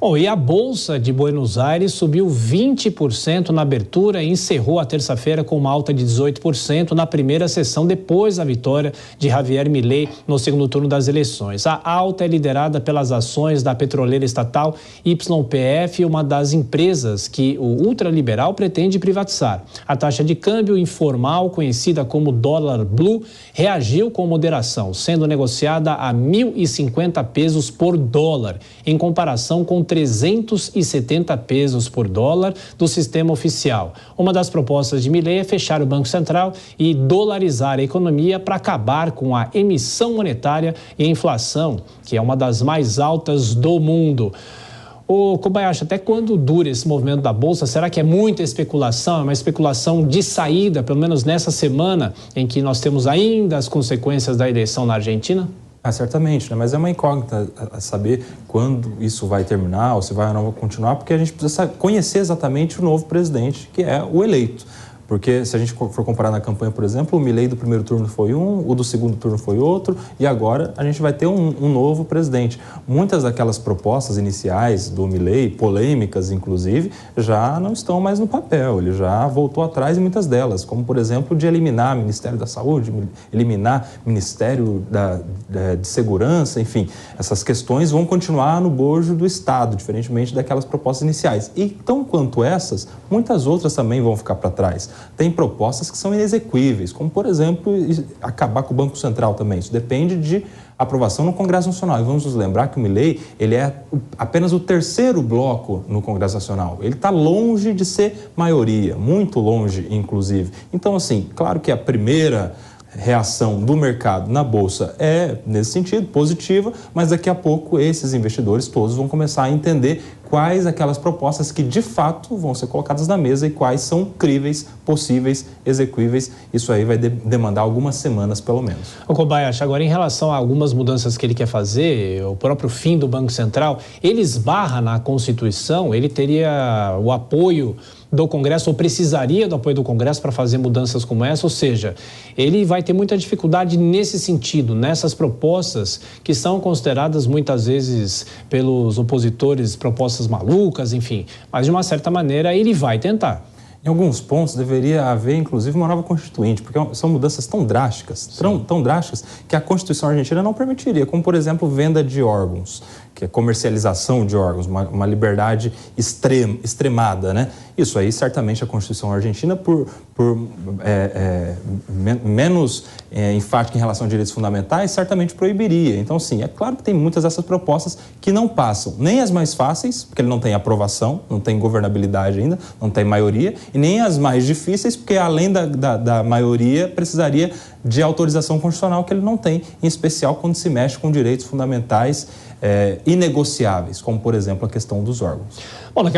Bom, e a Bolsa de Buenos Aires subiu 20% na abertura e encerrou a terça-feira com uma alta de 18% na primeira sessão depois da vitória de Javier Milei no segundo turno das eleições. A alta é liderada pelas ações da petroleira estatal YPF, uma das empresas que o ultraliberal pretende privatizar. A taxa de câmbio informal, conhecida como dólar blue, reagiu com moderação, sendo negociada a 1.050 pesos por dólar, em comparação com 370 pesos por dólar do sistema oficial. Uma das propostas de Milei é fechar o Banco Central e dolarizar a economia para acabar com a emissão monetária e a inflação, que é uma das mais altas do mundo. Ô Kobayashi, até quando dura esse movimento da Bolsa? Será que é muita especulação? É uma especulação de saída, pelo menos nessa semana em que nós temos ainda as consequências da eleição na Argentina? Certamente, né? Mas é uma incógnita a saber quando isso vai terminar ou se vai ou não continuar, porque a gente precisa conhecer exatamente o novo presidente, que é o eleito. Porque se a gente for comparar na campanha, por exemplo, o Milei do primeiro turno foi um, o do segundo turno foi outro, e agora a gente vai ter um novo presidente. Muitas daquelas propostas iniciais do Milei, polêmicas inclusive, já não estão mais no papel, ele já voltou atrás em muitas delas, como por exemplo de eliminar o Ministério da Saúde, eliminar o Ministério de Segurança, enfim, essas questões vão continuar no bojo do Estado, diferentemente daquelas propostas iniciais. E tão quanto essas, muitas outras também vão ficar para trás. Tem propostas que são inexequíveis, como, por exemplo, acabar com o Banco Central também. Isso depende de aprovação no Congresso Nacional. E vamos nos lembrar que o Milei, ele é apenas o terceiro bloco no Congresso Nacional. Ele está longe de ser maioria, muito longe, inclusive. Então, assim, claro que a primeira reação do mercado na Bolsa é, nesse sentido, positiva, mas daqui a pouco esses investidores todos vão começar a entender quais aquelas propostas que de fato vão ser colocadas na mesa e quais são críveis, possíveis, execuíveis. Isso aí vai demandar algumas semanas, pelo menos. O Kobayashi, agora em relação a algumas mudanças que ele quer fazer, o próprio fim do Banco Central, ele esbarra na Constituição, ele teria o apoio do Congresso ou precisaria do apoio do Congresso para fazer mudanças como essa, ou seja, ele vai ter muita dificuldade nesse sentido, nessas propostas que são consideradas muitas vezes pelos opositores propostas malucas, enfim, mas de uma certa maneira ele vai tentar. Em alguns pontos deveria haver, inclusive, uma nova constituinte, porque são mudanças tão drásticas, tão drásticas, que a Constituição argentina não permitiria, como, por exemplo, venda de órgãos, que é comercialização de órgãos, uma liberdade extremada, né? Isso aí, certamente, a Constituição argentina, menos enfática em relação a direitos fundamentais, certamente proibiria. Então, sim, é claro que tem muitas dessas propostas que não passam, nem as mais fáceis, porque ele não tem aprovação, não tem governabilidade ainda, não tem maioria, e nem as mais difíceis, porque além da maioria, precisaria de autorização constitucional que ele não tem, em especial quando se mexe com direitos fundamentais inegociáveis, como, por exemplo, a questão dos órgãos. Bom, daqui a